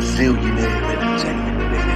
Zillionaire entertainment, baby.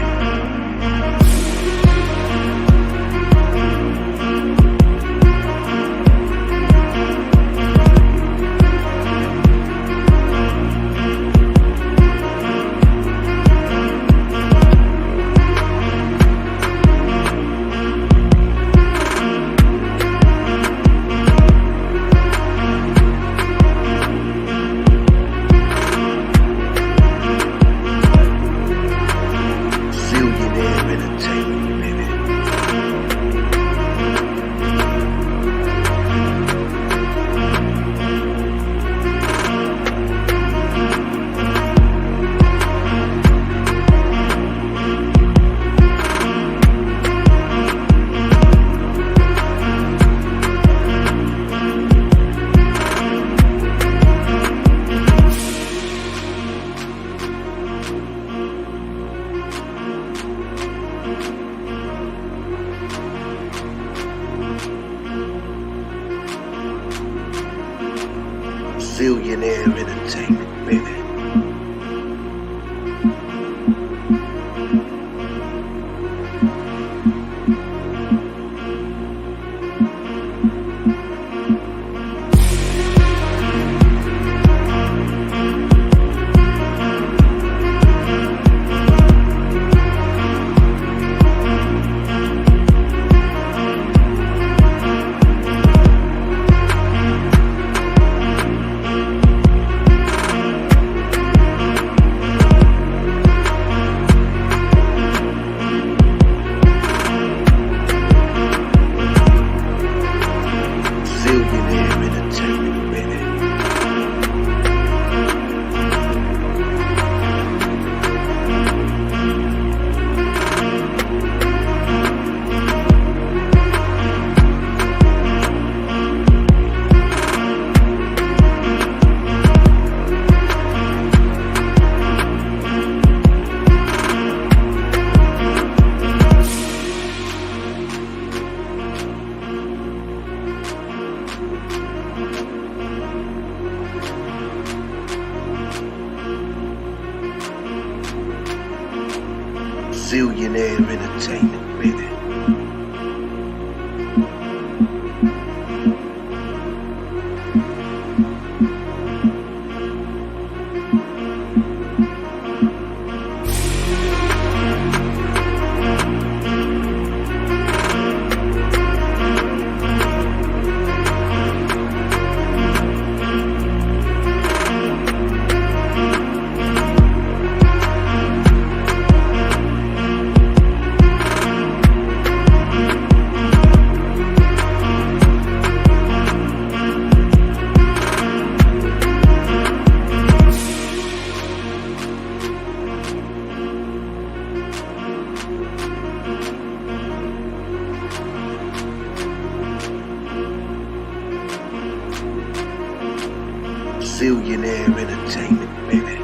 Zillionaire entertainment, baby. Zillionaire entertainment, baby. Zillionaire entertainment, baby. Zillionaire entertainment, baby. Zillionaire entertainment, baby.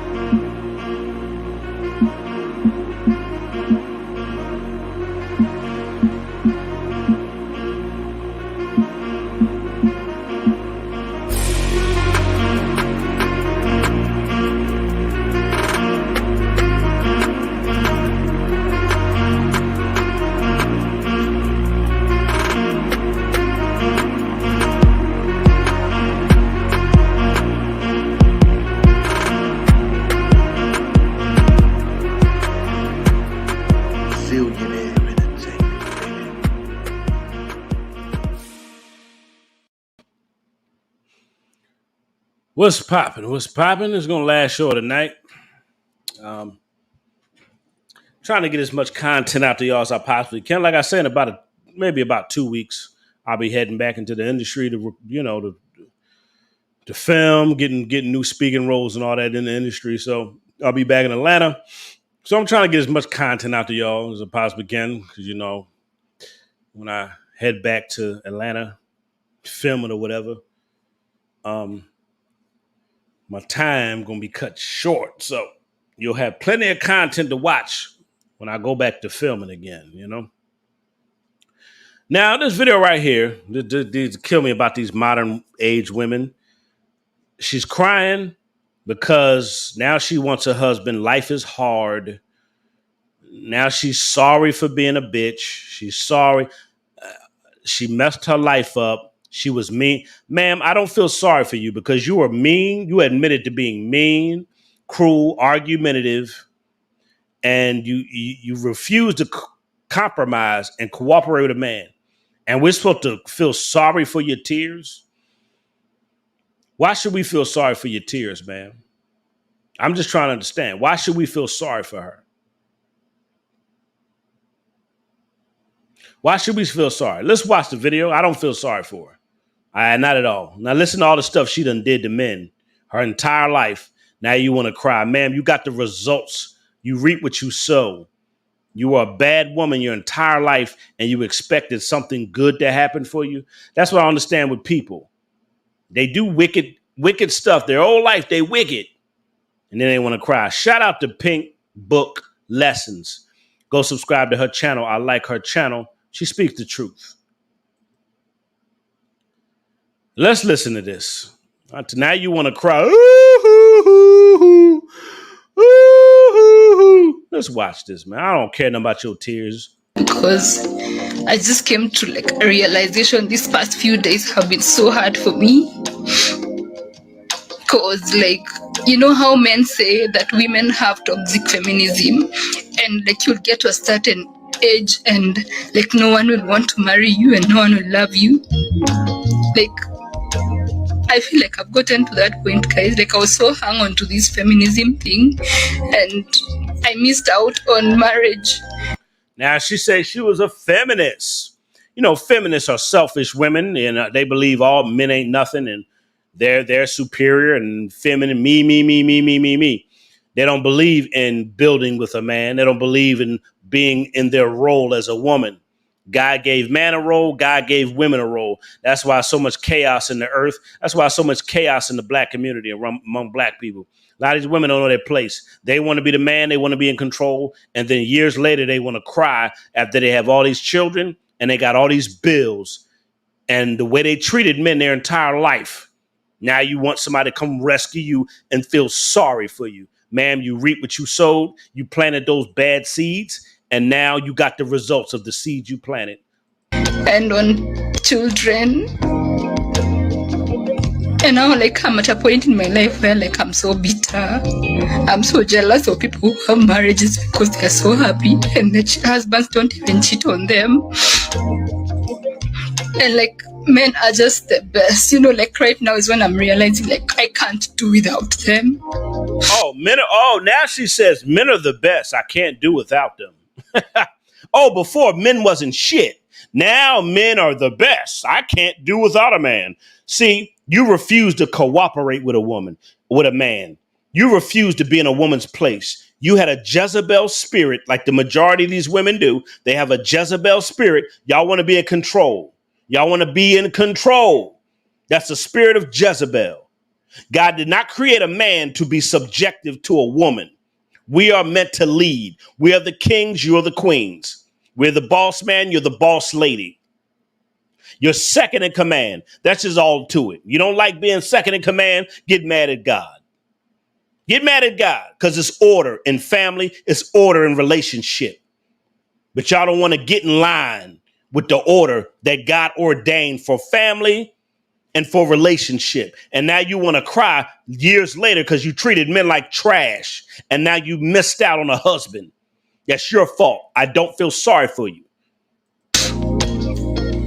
Zillionaire entertainment, baby. What's popping? What's popping? It's gonna last show tonight. Um, Trying to get as much content out to y'all as I possibly can. Like I said, in maybe about 2 weeks, I'll be heading back into the industry to film, getting new speaking roles and all that in the industry. So I'll be back in Atlanta. So I'm trying to get as much content out to y'all as I possibly can, because when I head back to Atlanta, filming or whatever, um, my time gonna be cut short. So you'll have plenty of content to watch when I go back to filming again. Now, this video right here, these kill me about these modern age women. She's crying because now she wants a husband. Life is hard. Now she's sorry for being a bitch. She's sorry. She messed her life up. She was mean. Ma'am, I don't feel sorry for you because you were mean. You admitted to being mean, cruel, argumentative, and you refused to compromise and cooperate with a man. And we're supposed to feel sorry for your tears? Why should we feel sorry for your tears, man? I'm just trying to understand. Why should we feel sorry for her? Why should we feel sorry? Let's watch the video. I don't feel sorry for her. Not at all. Now listen to all the stuff she done did to men her entire life. Now you want to cry. Ma'am, you got the results. You reap what you sow. You were a bad woman your entire life and you expected something good to happen for you. That's what I understand with people. They do wicked stuff. Their whole life, they wicked. And then they want to cry. Shout out to Pink Book Lessons. Go subscribe to her channel. I like her channel. She speaks the truth. Let's listen to this. Now you want to cry. Let's watch this, man. I don't care nothing about your tears. Because I just came to like a realization these past few days have been so hard for me. Because like, you know how men say that women have toxic feminism and like you'll get to a certain age and like no one will want to marry you and no one will love you. Like I feel like I've gotten to that point, guys. Like I was so hung on to this feminism thing and I missed out on marriage. Now, she said she was a feminist. You know, feminists are selfish women, and they believe all men ain't nothing, and they're superior and feminine. Me. They don't believe in building with a man. They don't believe in being in their role as a woman. God gave man a role. God gave women a role. That's why so much chaos in the earth. That's why so much chaos in the black community among black people. A lot of these women don't know their place. They want to be the man. They want to be in control. And then years later, they want to cry after they have all these children and they got all these bills. And the way they treated men their entire life. Now you want somebody to come rescue you and feel sorry for you. Ma'am, you reap what you sowed. You planted those bad seeds. And now you got the results of the seeds you planted. And on children. And now, like, I'm at a point in my life where, like, I'm so bitter. I'm so jealous of people who have marriages because they're so happy and their husbands don't even cheat on them. And, like, men are just the best. You know, like, right now is when I'm realizing, like, I can't do without them. Now she says men are the best. I can't do without them. Before men wasn't shit. Now men are the best. I can't do without a man. See, you refuse to cooperate with a man. You refuse to be in a woman's place. You had a Jezebel spirit, like the majority of these women do. They have a Jezebel spirit. Y'all want to be in control. Y'all want to be in control. That's the spirit of Jezebel. God did not create a man to be subjective to a woman. We are meant to lead. We are the kings. You're the queens. We're the boss man. You're the boss lady. You're second in command. That's just all to it. You don't like being second in command? Get mad at God. Get mad at God because it's order in family. It's order in relationship. But y'all don't want to get in line with the order that God ordained for family and for relationship. And now you want to cry years later because you treated men like trash. And now you missed out on a husband. That's your fault. I don't feel sorry for you.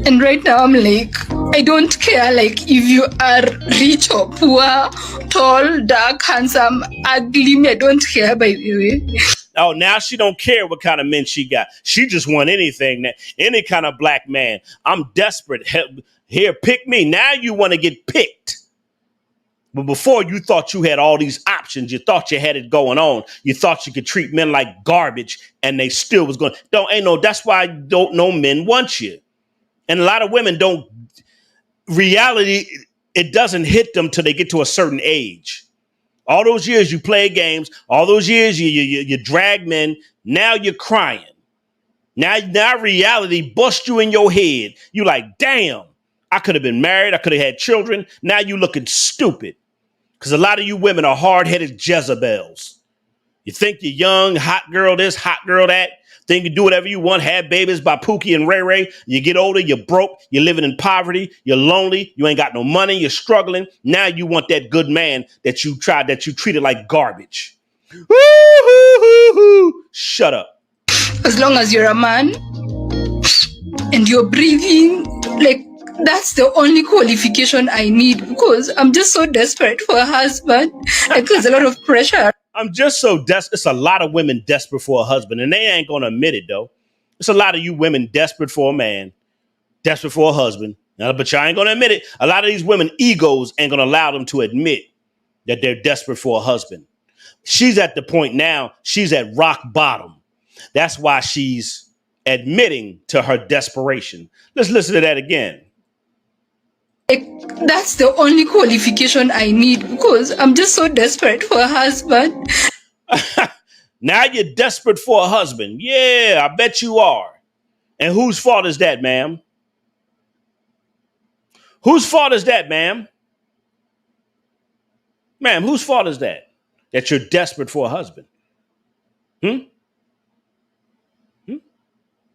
And right now I'm like, I don't care like if you are rich or poor, tall, dark, handsome, ugly. I don't care, by the way. Oh, now she don't care what kind of men she got. She just want anything, any kind of black man. I'm desperate. Here, pick me. Now you want to get picked. But before you thought you had all these options, you thought you had it going on. You thought you could treat men like garbage and they still was going. That's why don't know men want you. And a lot of women don't. Reality, it doesn't hit them till they get to a certain age. All those years you play games, all those years you drag men. Now you're crying. Now reality busts you in your head. You like, damn, I could have been married. I could have had children. Now you looking stupid. Because a lot of you women are hard-headed Jezebels. You think you're young, hot girl this, hot girl that. Think you do whatever you want, have babies by Pookie and Ray Ray. You get older, you're broke, you're living in poverty, you're lonely, you ain't got no money, you're struggling. Now you want that good man that you treated like garbage. Woo-hoo-hoo-hoo. Shut up. As long as you're a man and you're breathing, like, that's the only qualification I need, because I'm just so desperate for a husband. Like, there's a lot of pressure. I'm just so desperate. It's a lot of women desperate for a husband, and they ain't going to admit it, though. It's a lot of you women desperate for a man, desperate for a husband. Now, but y'all ain't going to admit it. A lot of these women egos ain't going to allow them to admit that they're desperate for a husband. She's at the point now, she's at rock bottom. That's why she's admitting to her desperation. Let's listen to that again. Like, that's the only qualification I need, because I'm just so desperate for a husband. Now you're desperate for a husband. Yeah, I bet you are. And whose fault is that, ma'am? Whose fault is that, ma'am? Ma'am, whose fault is that? That you're desperate for a husband?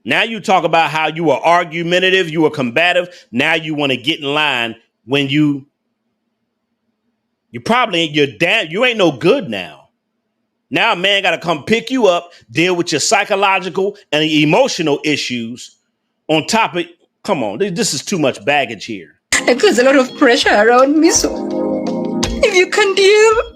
Now you talk about how you were argumentative, you were combative. Now you want to get in line when you probably you ain't no good now. Now a man got to come pick you up, deal with your psychological and emotional issues on top of, come on, this is too much baggage here. Like, there's a lot of pressure around me, so if you can deal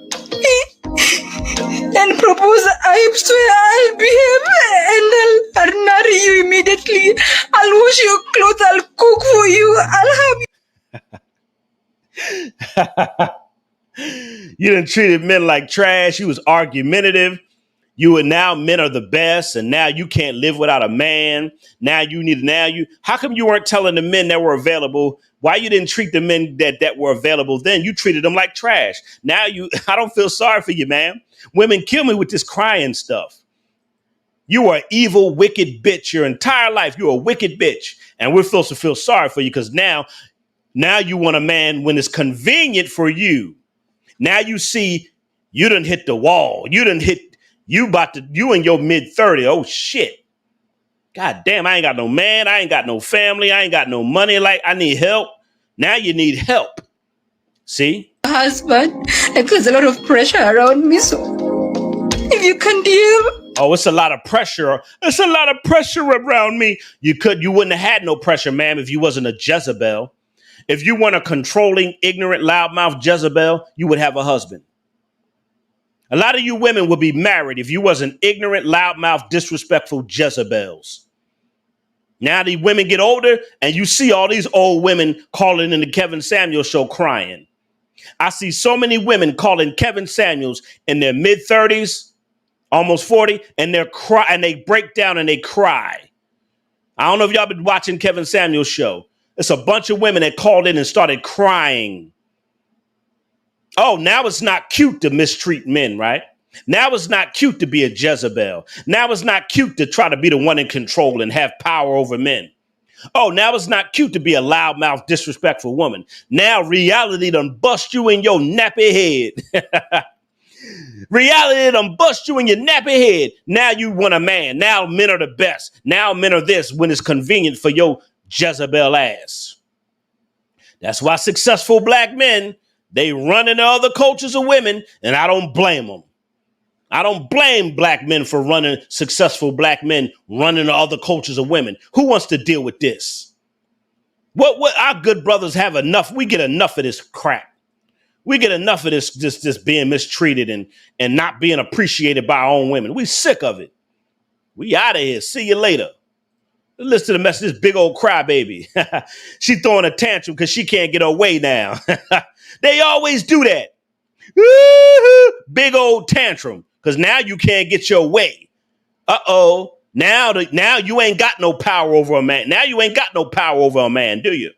and propose, I swear I'll behave and I'll marry you immediately. I'll wash your clothes, I'll cook for you, I'll have You done treated men like trash. You was argumentative. Now men are the best, and now you can't live without a man. How come you weren't telling the men that were available? Why you didn't treat the men that were available then? You treated them like trash. I don't feel sorry for you, man. Women kill me with this crying stuff. You are an evil, wicked bitch your entire life. You're a wicked bitch. And we're supposed to feel sorry for you because now you want a man when it's convenient for you. Now you see you done hit the wall. You in your mid-30s. Oh, shit. God damn, I ain't got no man. I ain't got no family. I ain't got no money. Like, I need help. Now you need help. See? husband. Like, there's a lot of pressure around me, so if you can deal. Oh, it's a lot of pressure. It's a lot of pressure around me. You wouldn't have had no pressure, ma'am, if you wasn't a Jezebel. If you weren't a controlling, ignorant, loudmouth Jezebel, you would have a husband. A lot of you women would be married if you wasn't ignorant, loudmouth, disrespectful Jezebels. Now the women get older and you see all these old women calling in the Kevin Samuels show crying. I see so many women calling Kevin Samuels in their mid-30s, almost 40, and they break down and they cry. I don't know if y'all been watching Kevin Samuels show. It's a bunch of women that called in and started crying. Oh, now it's not cute to mistreat men, right? Now it's not cute to be a Jezebel. Now it's not cute to try to be the one in control and have power over men. Oh, now it's not cute to be a loudmouth, disrespectful woman. Now reality done bust you in your nappy head. Reality done bust you in your nappy head. Now you want a man. Now men are the best. Now men are this when it's convenient for your Jezebel ass. That's why successful black men, they run into other cultures of women, and I don't blame them. I don't blame black men for running, successful black men running to other cultures of women. Who wants to deal with this? What our good brothers have enough. We get enough of this crap. We get enough of this being mistreated and not being appreciated by our own women. We sick of it. We out of here. See you later. Listen to the message, this big old crybaby. She throwing a tantrum because she can't get her way now. They always do that. Big old tantrum because now you can't get your way. Uh-oh. Now you ain't got no power over a man. Now you ain't got no power over a man, do you?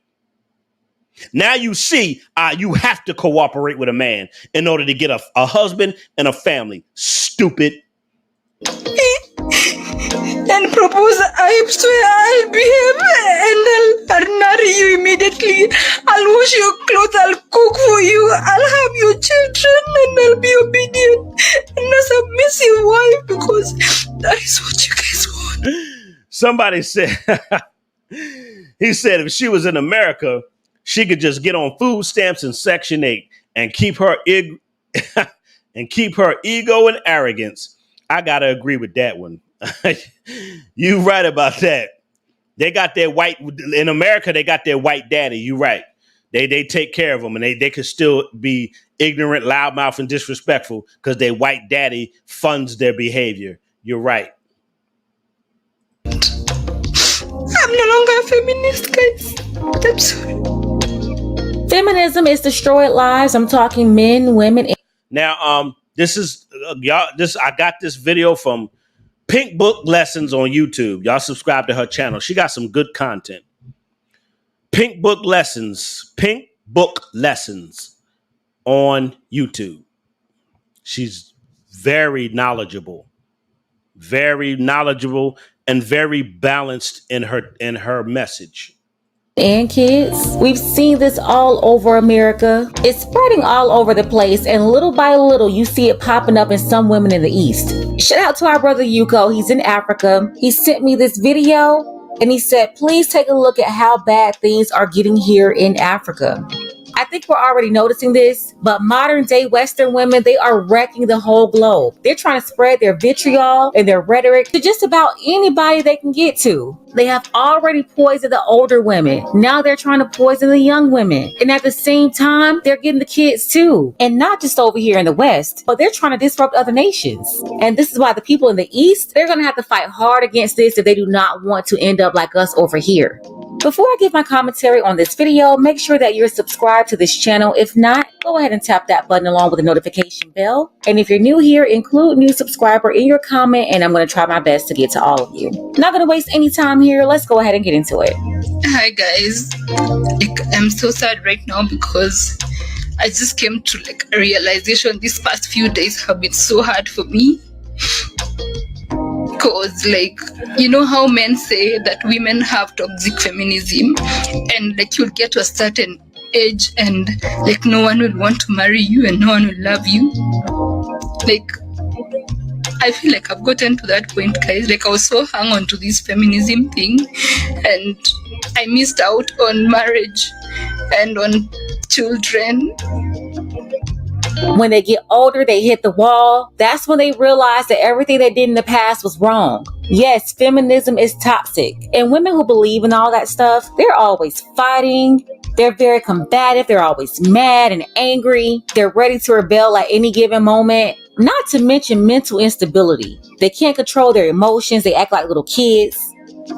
Now you see you have to cooperate with a man in order to get a husband and a family. Stupid. and propose, I swear I'll behave and I'll marry you immediately. I'll wash your clothes, I'll cook for you, I'll have your children, and I'll be obedient and a submissive wife because that is what you guys want. Somebody said, he said if she was in America, she could just get on food stamps and Section 8 and keep her and keep her ego and arrogance. I gotta agree with that one. You right about that. They got their white in America. They got their white daddy. You right. They take care of them, and they could still be ignorant, loudmouth, and disrespectful because their white daddy funds their behavior. You're right. I'm no longer a feminist, guys. I'm sorry. Feminism is destroyed lives. I'm talking men, women. Now, this is y'all. I got this video from Pink Book Lessons on YouTube. Y'all subscribe to her channel. She got some good content. Pink Book Lessons on YouTube. She's very knowledgeable and very balanced in her message. And kids, we've seen this all over America. It's spreading all over the place, and little by little, you see it popping up in some women in the East. Shout out to our brother Yuko. He's in Africa. He sent me this video, and he said, please take a look at how bad things are getting here in Africa. I think we're already noticing this, but modern day Western women, they are wrecking the whole globe. They're trying to spread their vitriol and their rhetoric to just about anybody they can get to. They have already poisoned the older women. Now they're trying to poison the young women. And at the same time, they're getting the kids too. And not just over here in the West, but they're trying to disrupt other nations. And this is why the people in the East, they're going to have to fight hard against this if they do not want to end up like us over here. Before I give my commentary on this video, make sure that you're subscribed to this channel. If not, go ahead and tap that button along with the notification bell. And if you're new here, include new subscriber in your comment, and I'm going to try my best to get to all of you. Not going to waste any time here. Let's go ahead and get into it. Hi guys, I'm so sad right now because I just came to a realization. These past few days have been so hard for me. Because you know how men say that women have toxic feminism, and you'll get to a certain age and no one will want to marry you and no one will love you. I feel like I've gotten to that point, guys. I was so hung on to this feminism thing, and I missed out on marriage and on children. When they get older, they hit the wall. That's when they realize that everything they did in the past was wrong. Yes, feminism is toxic. And women who believe in all that stuff, they're always fighting. They're very combative. They're always mad and angry. They're ready to rebel at any given moment. Not to mention mental instability. They can't control their emotions. They act like little kids,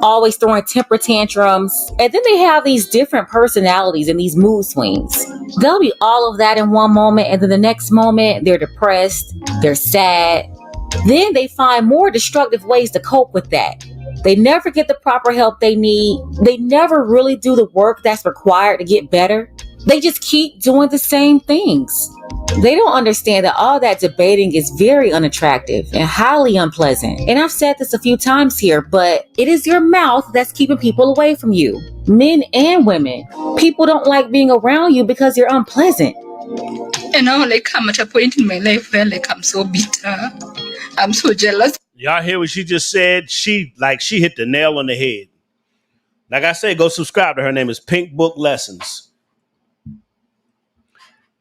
always throwing temper tantrums. And then they have these different personalities and these mood swings. They'll be all of that in one moment, and then the next moment they're depressed, they're sad. Then they find more destructive ways to cope with that. They never get the proper help they need. They never really do the work that's required to get better. They just keep doing the same things. They don't understand that all that debating is very unattractive and highly unpleasant. And I've said this a few times here, but it is your mouth that's keeping people away from you. Men and women. People don't like being around you because you're unpleasant. And now I'm at a point in my life where I'm so bitter. I'm so jealous. Y'all hear what she just said? She hit the nail on the head. Like I said, go subscribe to her. Name is Pink Book Lessons.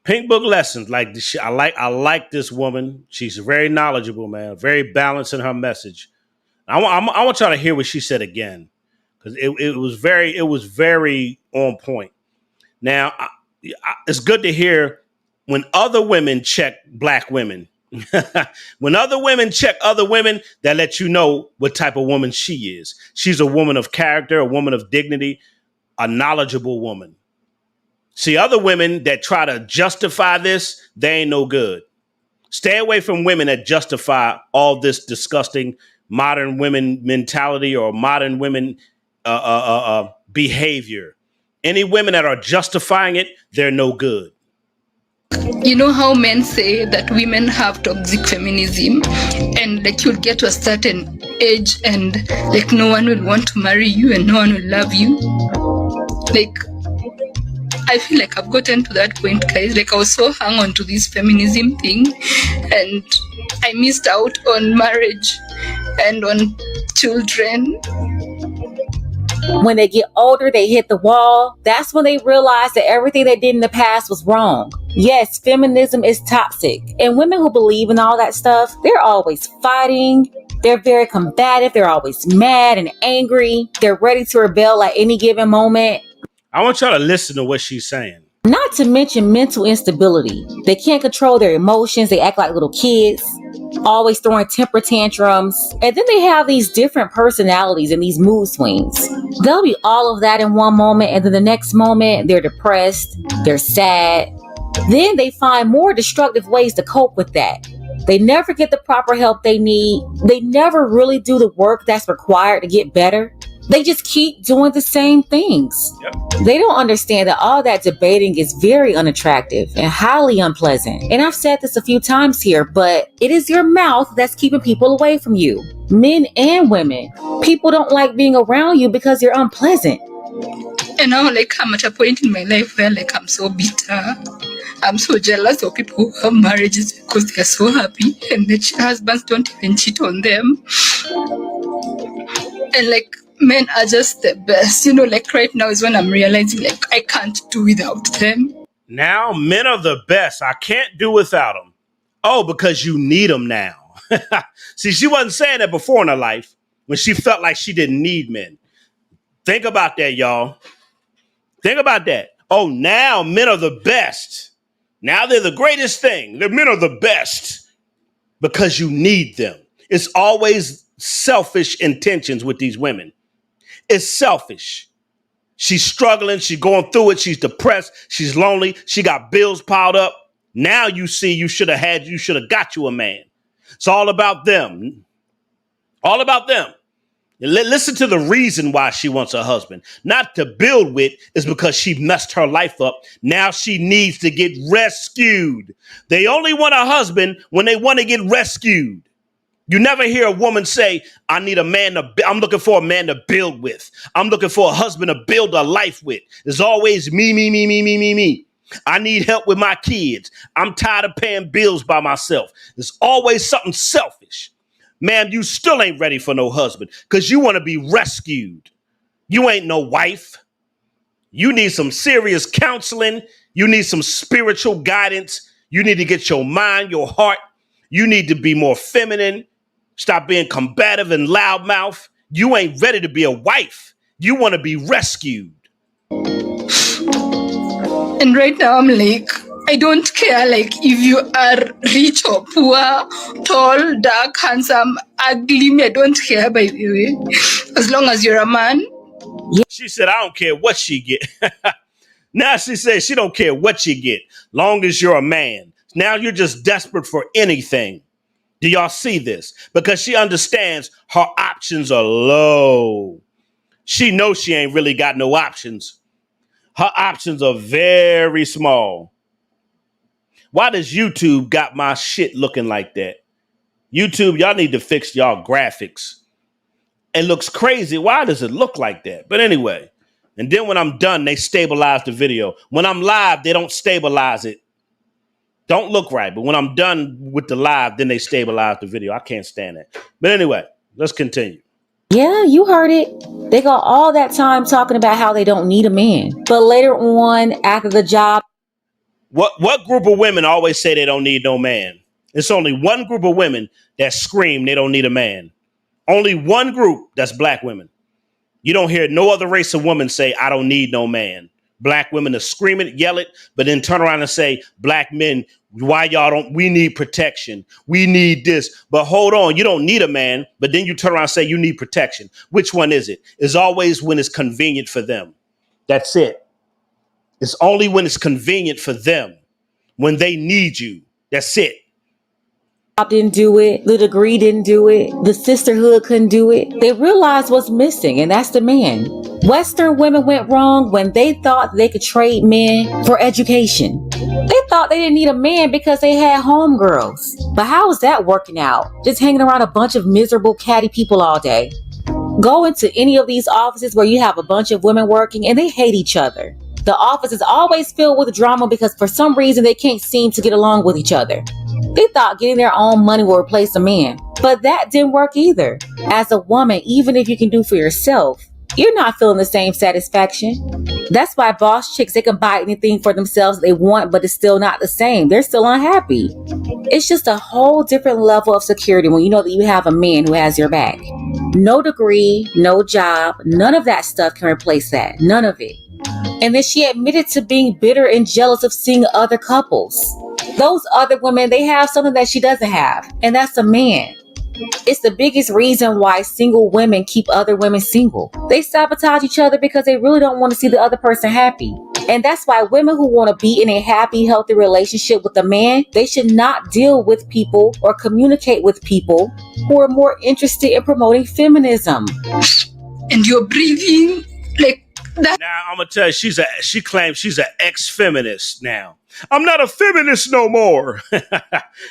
Pink Book Lessons. I like this woman. She's very knowledgeable, man. Very balanced in her message. I want y'all to hear what she said again, because it was very on point. Now, it's good to hear when other women check black women. When other women check other women, that lets you know what type of woman she is. She's a woman of character, a woman of dignity, a knowledgeable woman. See, other women that try to justify this, they ain't no good. Stay away from women that justify all this disgusting modern women mentality or modern women behavior. Any women that are justifying it, they're no good. You know how men say that women have toxic feminism, and you'll get to a certain age and like no one will want to marry you and no one will love you. Like I feel like I've gotten to that point, guys. Like I was so hung on to this feminism thing and I missed out on marriage and on children. When they get older, they hit the wall. That's when they realize that everything they did in the past was wrong. Yes, feminism is toxic. And women who believe in all that stuff, they're always fighting. They're very combative. They're always mad and angry. They're ready to rebel at any given moment. I want y'all to listen to what she's saying. Not to mention mental instability. They can't control their emotions. They act like little kids, always throwing temper tantrums. And then they have these different personalities and these mood swings. They'll be all of that in one moment, and then the next moment, they're depressed, they're sad. Then they find more destructive ways to cope with that. They never get the proper help they need. They never really do the work that's required to get better. They just keep doing the same things. Yep. They don't understand that all that debating is very unattractive and highly unpleasant. And I've said this a few times here, but it is your mouth that's keeping people away from you. Men and women. People don't like being around you because you're unpleasant. And now like I'm at a point in my life where like I'm so bitter. I'm so jealous of people who have marriages because they're so happy and their husbands don't even cheat on them. And like men are just the best. You know, like right now is when I'm realizing like I can't do without them. Now men are the best. I can't do without them. Oh, because you need them now. See, she wasn't saying that before in her life when she felt like she didn't need men. Think about that, y'all. Think about that. Oh, now men are the best. Now they're the greatest thing. The men are the best because you need them. It's always selfish intentions with these women. It's selfish. She's struggling. She's going through it. She's depressed. She's lonely. She got bills piled up. Now you see you should have got you a man. It's all about them. All about them. Listen to the reason why she wants a husband. Not to build with, is because she messed her life up. Now she needs to get rescued. They only want a husband when they want to get rescued. You never hear a woman say, I'm looking for a man to build with. I'm looking for a husband to build a life with. It's always me. I need help with my kids. I'm tired of paying bills by myself. There's always something selfish. Ma'am, you still ain't ready for no husband because you want to be rescued. You ain't no wife. You need some serious counseling. You need some spiritual guidance. You need to get your mind, your heart. You need to be more feminine. Stop being combative and loudmouth. You ain't ready to be a wife. You want to be rescued. And right now I'm like, I don't care like if you are rich or poor, tall, dark, handsome, ugly, me, I don't care by the way. As long as you're a man. She said, I don't care what she get. Now she says she don't care what you get, long as you're a man. Now you're just desperate for anything. Do y'all see this? Because she understands her options are low. She knows she ain't really got no options. Her options are very small. Why does YouTube got my shit looking like that? YouTube, y'all need to fix y'all graphics. It looks crazy. Why does it look like that? But anyway, and then when I'm done, they stabilize the video. When I'm live, they don't stabilize it. Don't look right. But when I'm done with the live, then they stabilize the video. I can't stand that. But anyway, let's continue. Yeah, you heard it. They got all that time talking about how they don't need a man. But later on, after the job. What group of women always say they don't need no man? It's only one group of women that scream they don't need a man. Only one group, that's black women. You don't hear no other race of women say, I don't need no man. Black women to scream it, yell it, but then turn around and say, black men, why y'all don't, we need protection. We need this. But hold on, you don't need a man, but then you turn around and say you need protection. Which one is it? It's always when it's convenient for them. That's it. It's only when it's convenient for them. When they need you. That's it. didn't do it, the degree didn't do it, the sisterhood couldn't do it. They realized what's missing, and that's the man. Western women went wrong when they thought they could trade men for education. They thought they didn't need a man because they had homegirls. But how is that working out? Just hanging around a bunch of miserable, catty people all day. Go into any of these offices where you have a bunch of women working and they hate each other. The office is always filled with drama because for some reason they can't seem to get along with each other. They thought getting their own money will replace a man, but that didn't work either. As a woman, even if you can do for yourself, you're not feeling the same satisfaction. That's why boss chicks, they can buy anything for themselves they want, but it's still not the same. They're still unhappy. It's just a whole different level of security when you know that you have a man who has your back. No degree, no job, none of that stuff can replace that. None of it. And then she admitted to being bitter and jealous of seeing other couples. Those other women, they have something that she doesn't have, and that's a man. It's the biggest reason why single women keep other women single. They sabotage each other because they really don't want to see the other person happy. And that's why women who want to be in a happy, healthy relationship with a man, they should not deal with people or communicate with people who are more interested in promoting feminism. And you're breathing like that. Now I'm gonna tell you, she claims she's an ex-feminist now. I'm not a feminist no more.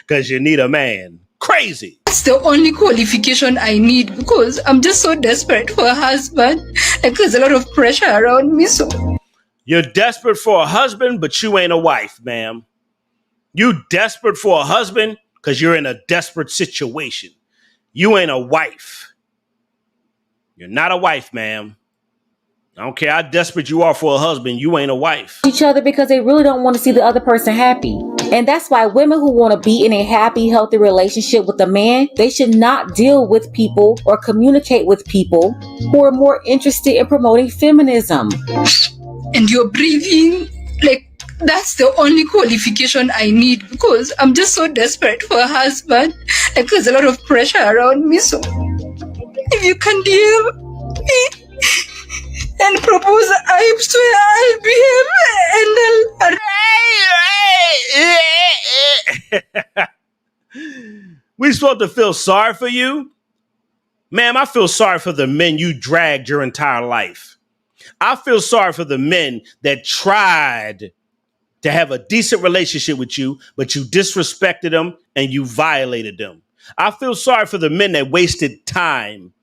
Cause you need a man. Crazy. That's the only qualification I need because I'm just so desperate for a husband. Like there's a lot of pressure around me. So you're desperate for a husband, but you ain't a wife, ma'am. You desperate for a husband because you're in a desperate situation. You ain't a wife. You're not a wife, ma'am. I don't care how desperate you are for a husband, you ain't a wife. Each other because they really don't want to see the other person happy. And that's why women who want to be in a happy, healthy relationship with a man, they should not deal with people or communicate with people who are more interested in promoting feminism. And you're breathing like that's the only qualification I need because I'm just so desperate for a husband. Like there's a lot of pressure around me. So if you can deal me and propose, I swear I'll behave and We supposed to feel sorry for you? Ma'am, I feel sorry for the men you dragged your entire life. I feel sorry for the men that tried to have a decent relationship with you, but you disrespected them and you violated them. I feel sorry for the men that wasted time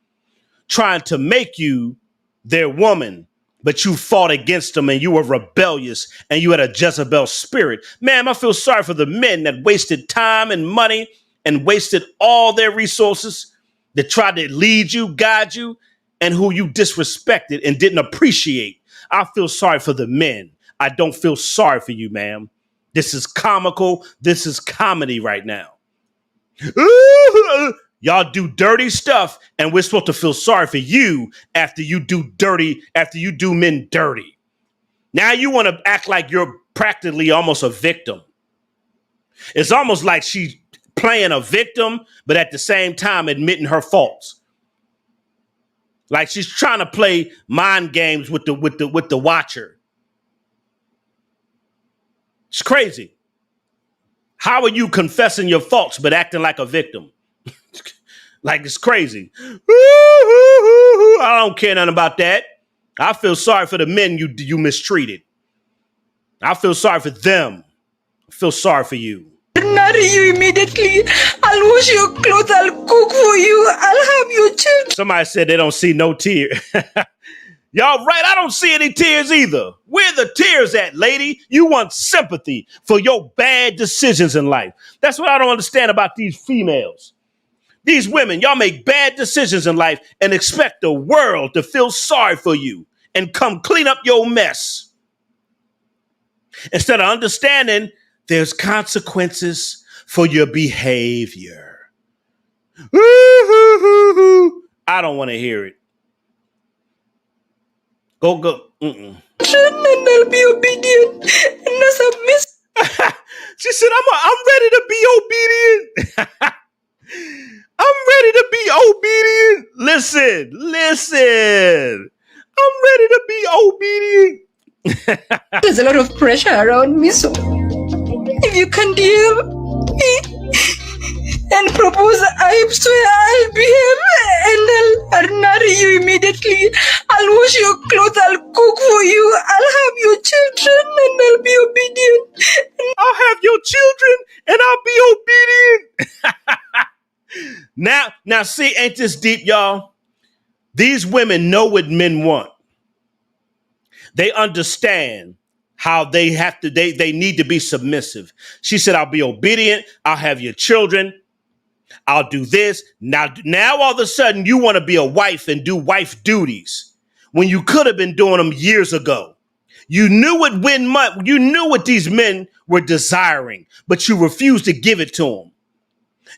trying to make you their woman, but you fought against them and you were rebellious and you had a Jezebel spirit. Ma'am, I feel sorry for the men that wasted time and money and wasted all their resources that tried to lead you, guide you, and who you disrespected and didn't appreciate. I feel sorry for the men. I don't feel sorry for you, ma'am. This is comical. This is comedy right now. Y'all do dirty stuff, and we're supposed to feel sorry for you after you do men dirty. Now you want to act like you're practically almost a victim. It's almost like she's playing a victim, but at the same time admitting her faults. Like she's trying to play mind games with the watcher. It's crazy. How are you confessing your faults but acting like a victim? Like it's crazy. I don't care nothing about that. I feel sorry for the men you mistreated. I feel sorry for them. I feel sorry for you. I'll marry you immediately. I'll wash your clothes. I'll cook for you. I'll have your children. Somebody said they don't see no tear. Y'all right, I don't see any tears either. Where the tears at, lady? You want sympathy for your bad decisions in life. That's what I don't understand about these females. These women, y'all make bad decisions in life and expect the world to feel sorry for you and come clean up your mess. Instead of understanding there's consequences for your behavior. I don't want to hear it. Go. And I'll be obedient and not submissive. She said, I'm ready to be obedient. I'm ready to be obedient. Listen. I'm ready to be obedient. There's a lot of pressure around me, so if you can deal me and propose, I swear I'll behave and I'll marry you immediately. I'll wash your clothes, I'll cook for you, I'll have your children and I'll be obedient. I'll have your children and I'll be obedient. Now, see, ain't this deep, y'all? These women know what men want. They understand how they have to, they need to be submissive. She said, I'll be obedient. I'll have your children. I'll do this. Now all of a sudden you want to be a wife and do wife duties when you could have been doing them years ago. You knew what these men were desiring, but you refused to give it to them.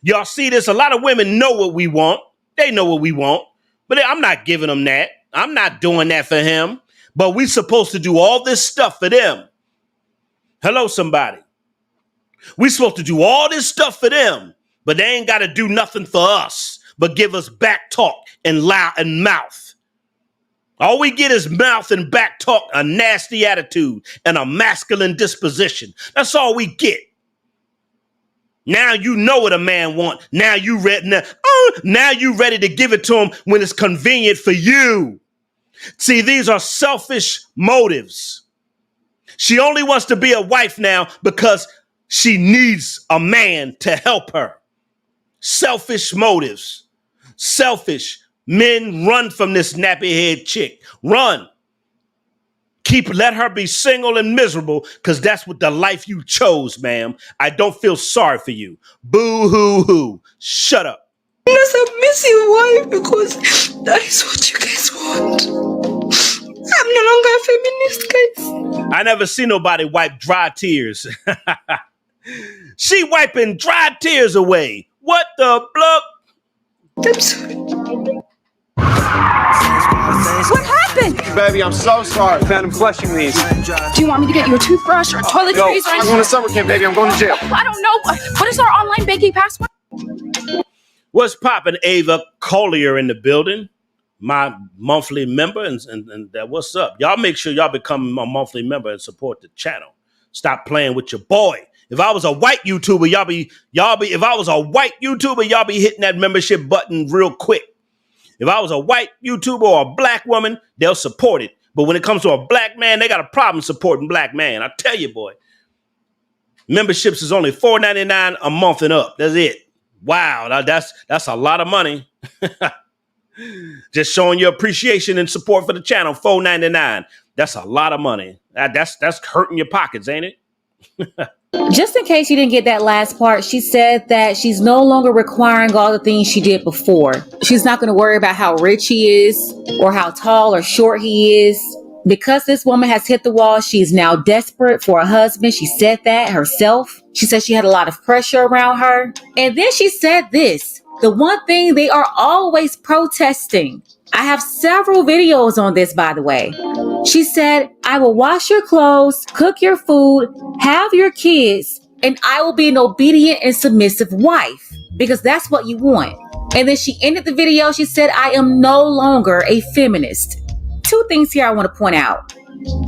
Y'all see this? A lot of women know what we want. They know what we want, but I'm not giving them that. I'm not doing that for him. But we're supposed to do all this stuff for them. Hello, somebody. We're supposed to do all this stuff for them, but they ain't got to do nothing for us, but give us back talk and loud and mouth. All we get is mouth and back talk, a nasty attitude and a masculine disposition. That's all we get. Now you know what a man wants. Now you ready to give it to him when it's convenient for you. See, these are selfish motives. She only wants to be a wife now because she needs a man to help her. Selfish motives. Selfish. Men, run from this nappy-head chick. Run. Let her be single and miserable because that's what the life you chose, ma'am. I don't feel sorry for you. Boo-hoo-hoo. Shut up. I'm a submissive wife because that is what you guys want. I'm no longer a feminist, guys. I never see nobody wipe dry tears. She wiping dry tears away. What the block? I'm sorry. What happened? Baby, I'm so sorry. Man, I'm flushing these. Do you want me to get you a toothbrush or toiletries No, or I'm anything? going to summer camp, baby. I'm going to jail. I don't know. What is our online banking password? What's poppin'? Ava Collier in the building, my monthly member, and that what's up? Y'all make sure y'all become a monthly member and support the channel. Stop playing with your boy. If I was a white YouTuber, if I was a white YouTuber, y'all be hitting that membership button real quick. If I was a white YouTuber or a black woman, they'll support it. But when it comes to a black man, they got a problem supporting black man. I tell you, boy. Memberships is only $4.99 a month and up. That's it. Wow, that's a lot of money. Just showing your appreciation and support for the channel. $4.99. That's a lot of money. That's hurting your pockets, ain't it? Just in case you didn't get that last part, she said that she's no longer requiring all the things she did before. She's not going to worry about how rich he is or how tall or short he is. Because this woman has hit the wall, she's now desperate for a husband. She said that herself. She said she had a lot of pressure around her. And then she said this, the one thing they are always protesting. I have several videos on this, by the way. She said, I will wash your clothes, cook your food, have your kids, and I will be an obedient and submissive wife because that's what you want. And then she ended the video. She said, I am no longer a feminist. Two things here I want to point out.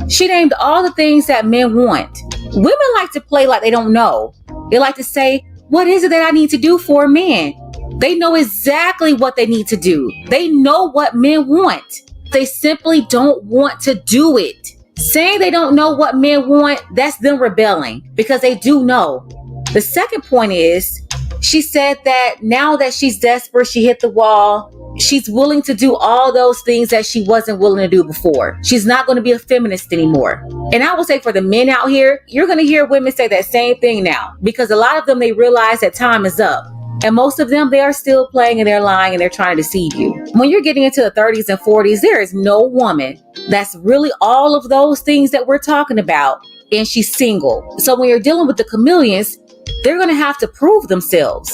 She named all the things that men want. Women like to play like they don't know. They like to say, what is it that I need to do for a man? They know exactly what they need to do. They know what men want. They simply don't want to do it. Saying they don't know what men want, that's them rebelling because they do know. The second point is, she said that now that she's desperate, she hit the wall, she's willing to do all those things that she wasn't willing to do before. She's not going to be a feminist anymore. And I will say for the men out here, you're going to hear women say that same thing now because a lot of them, they realize that time is up. And most of them, they are still playing and they're lying and they're trying to deceive you. When you're getting into the 30s and 40s, there is no woman that's really all of those things that we're talking about, and she's single. So when you're dealing with the chameleons, they're going to have to prove themselves.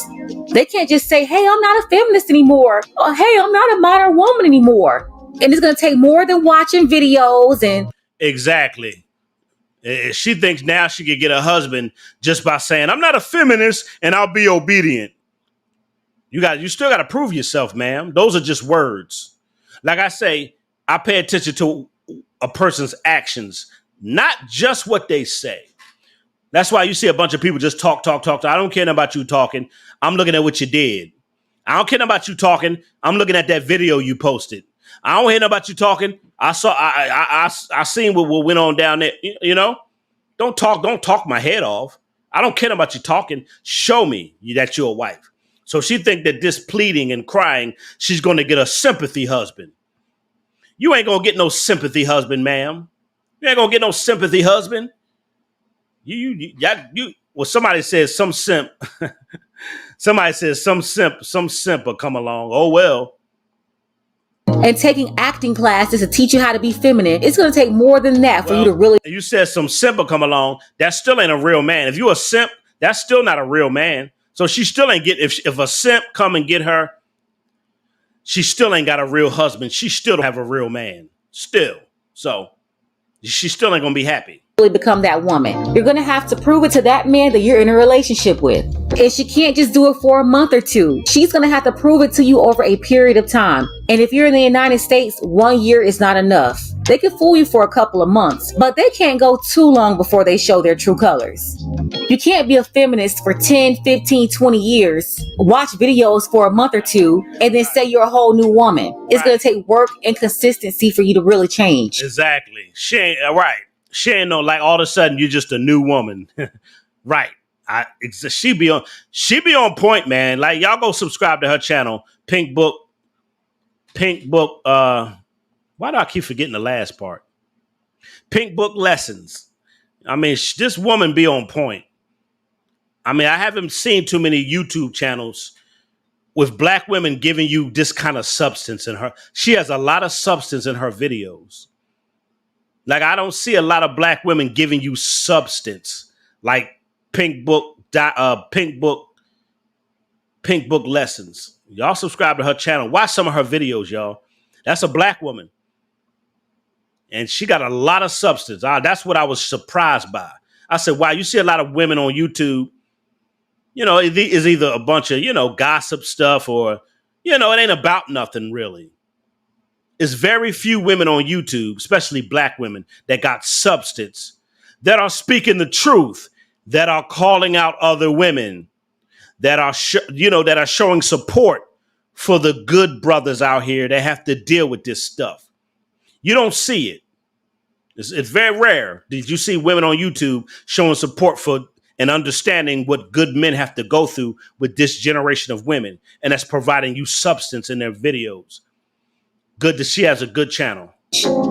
They can't just say, hey, I'm not a feminist anymore. Or, hey, I'm not a modern woman anymore. And it's going to take more than watching videos and... Exactly. She thinks now she could get a husband just by saying, I'm not a feminist and I'll be obedient. You still got to prove yourself, ma'am. Those are just words. Like I say, I pay attention to a person's actions, not just what they say. That's why you see a bunch of people just talk. I don't care about you talking. I'm looking at what you did. I don't care about you talking. I'm looking at that video you posted. I don't hear about you talking. I seen what went on down there. You know, don't talk my head off. I don't care about you talking. Show me that you're a wife. So she think that this pleading and crying, she's going to get a sympathy husband. You ain't going to get no sympathy husband, ma'am. You ain't going to get no sympathy husband. Well, somebody says some simp. Somebody says some simp will come along. Oh, well. And taking acting classes to teach you how to be feminine, it's going to take more than that for you to really. You said some simp will come along. That still ain't a real man. If you a simp, that's still not a real man. So she still ain't get, if a simp come and get her, she still ain't got a real husband. She still don't have a real man. Still. So she still ain't going to be happy. Really become that woman. You're going to have to prove it to that man that you're in a relationship with. And she can't just do it for a month or two. She's going to have to prove it to you over a period of time. And if you're in the United States, 1 year is not enough. They can fool you for a couple of months, but they can't go too long before they show their true colors. You can't be a feminist for 10, 15, 20 years, watch videos for a month or two, and then say you're a whole new woman. It's going to take work and consistency for you to really change. Exactly. She ain't no, like all of a sudden you're just a new woman. Right. She be on point, man. Like y'all go subscribe to her channel, Pink Book. Why do I keep forgetting the last part? Pink Book Lessons. I mean, this woman be on point. I mean, I haven't seen too many YouTube channels with black women giving you this kind of substance in her. She has a lot of substance in her videos. Like, I don't see a lot of black women giving you substance like Pink Book Lessons. Y'all subscribe to her channel. Watch some of her videos, y'all. That's a black woman. And she got a lot of substance. That's what I was surprised by. I said, wow, you see a lot of women on YouTube. You know, it's either a bunch of, gossip stuff or, it ain't about nothing really. It's very few women on YouTube, especially black women, that got substance, that are speaking the truth, that are calling out other women, that are, that are showing support for the good brothers out here that have to deal with this stuff. You don't see it. It's very rare. Did you see women on YouTube showing support for and understanding what good men have to go through with this generation of women? And that's providing you substance in their videos. Good that she has a good channel.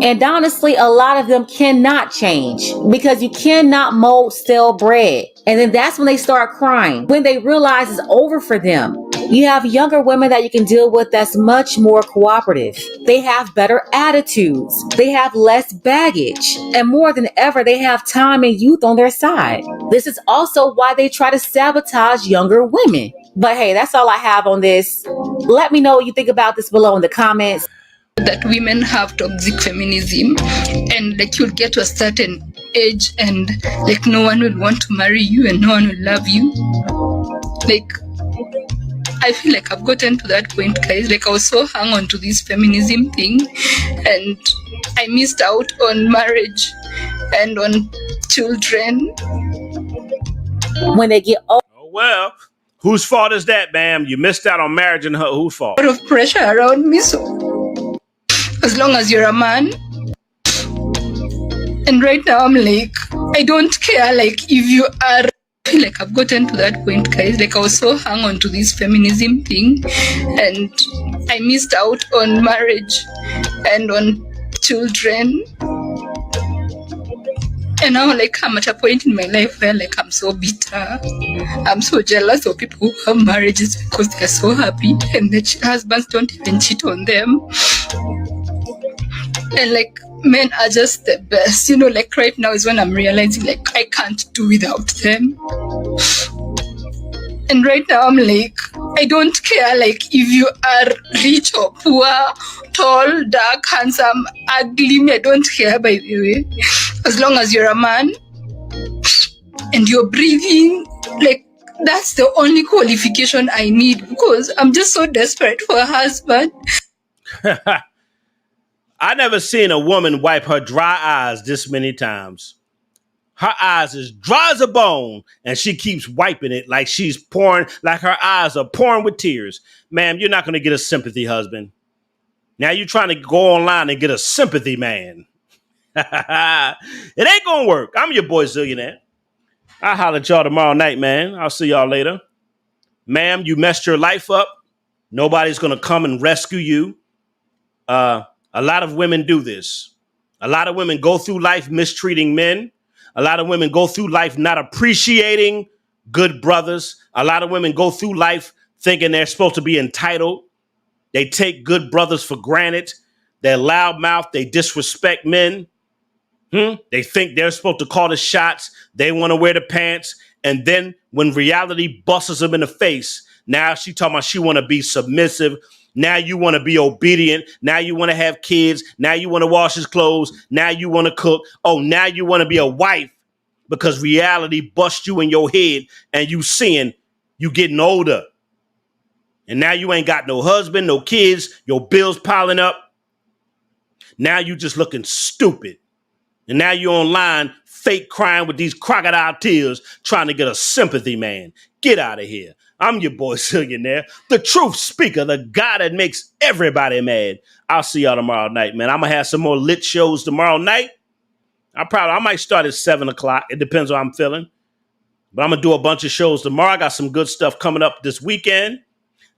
And honestly, a lot of them cannot change because you cannot mold stale bread. And then that's when they start crying, when they realize it's over for them. You have younger women that you can deal with that's much more cooperative. They have better attitudes. They have less baggage. And more than ever, they have time and youth on their side. This is also why they try to sabotage younger women. But hey, that's all I have on this. Let me know what you think about this below in the comments. That women have toxic feminism, and like you'll get to a certain age and like no one will want to marry you and no one will love you. Like, I feel like I've gotten to that point, guys. Like, I was so hung on to this feminism thing and I missed out on marriage and on children. When they get old. Oh, well, whose fault is that, ma'am? You missed out on marriage and her. Whose fault? A lot of pressure around me, so as long as you're a man. And right now I'm like, I don't care, like, if you are. I feel like I've gotten to that point, guys. Like, I was so hung on to this feminism thing and I missed out on marriage and on children. And now, like, I'm at a point in my life where, like, I'm so bitter. I'm so jealous of people who have marriages because they're so happy and their husbands don't even cheat on them. And, like, men are just the best. Like, right now is when I'm realizing, like, I can't do without them. And right now I'm like, I don't care, like, if you are rich or poor, tall, dark, handsome, ugly. I don't care, by the way. As long as you're a man and you're breathing, like, that's the only qualification I need, because I'm just so desperate for a husband. I never seen a woman wipe her dry eyes this many times. Her eyes is dry as a bone, and she keeps wiping it like she's pouring, like her eyes are pouring with tears. Ma'am, you're not going to get a sympathy husband. Now you're trying to go online and get a sympathy man. It ain't going to work. I'm your boy Zillionaire. I'll holler at y'all tomorrow night, man. I'll see y'all later. Ma'am, you messed your life up. Nobody's going to come and rescue you. A lot of women do this. A lot of women go through life mistreating men. A lot of women go through life not appreciating good brothers. A lot of women go through life thinking they're supposed to be entitled. They take good brothers for granted. They're loudmouth. They disrespect men. They think they're supposed to call the shots. They want to wear the pants. And then when reality busts them in the face, now she talking about she want to be submissive. Now you want to be obedient. Now you want to have kids. Now you want to wash his clothes. Now you want to cook. Oh, now you want to be a wife because reality busts you in your head and you seeing you getting older. And now you ain't got no husband, no kids, your bills piling up. Now you just looking stupid. And now you're online fake crying with these crocodile tears trying to get a sympathy man. Get out of here. I'm your boy Zillionaire, the truth speaker, the guy that makes everybody mad. I'll see y'all tomorrow night, man. I'm going to have some more lit shows tomorrow night. I might start at 7 o'clock. It depends on how I'm feeling. But I'm going to do a bunch of shows tomorrow. I got some good stuff coming up this weekend.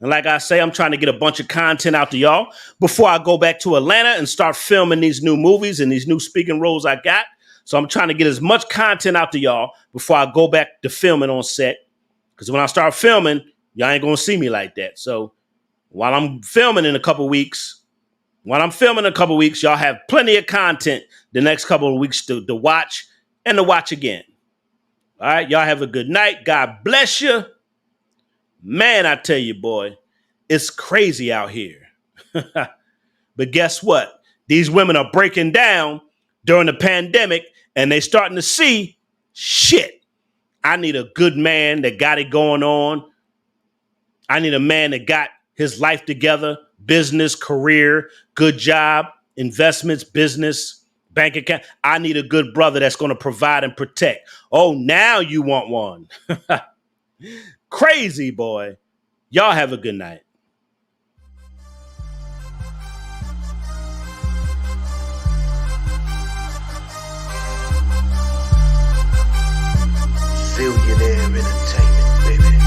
And like I say, I'm trying to get a bunch of content out to y'all before I go back to Atlanta and start filming these new movies and these new speaking roles I got. So I'm trying to get as much content out to y'all before I go back to filming on set. Because when I start filming, y'all ain't going to see me like that. So while I'm filming in a couple weeks, y'all have plenty of content the next couple of weeks to watch and to watch again. All right, y'all have a good night. God bless you. Man, I tell you, boy, it's crazy out here. But guess what? These women are breaking down during the pandemic and they starting to see, shit, I need a good man that got it going on. I need a man that got his life together, business, career, good job, investments, business, bank account. I need a good brother that's going to provide and protect. Oh, now you want one. Crazy, boy. Y'all have a good night. Zillionaire Entertainment, baby.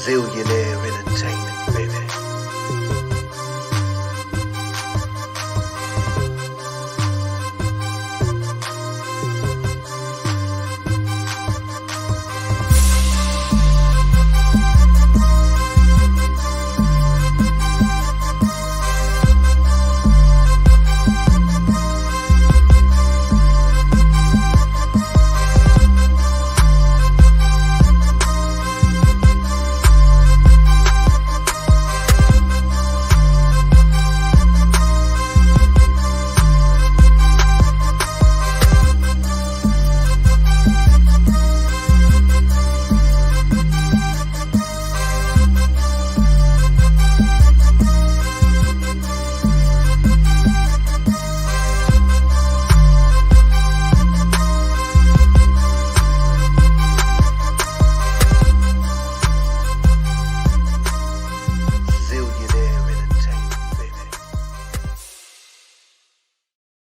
Billionaire entertainment.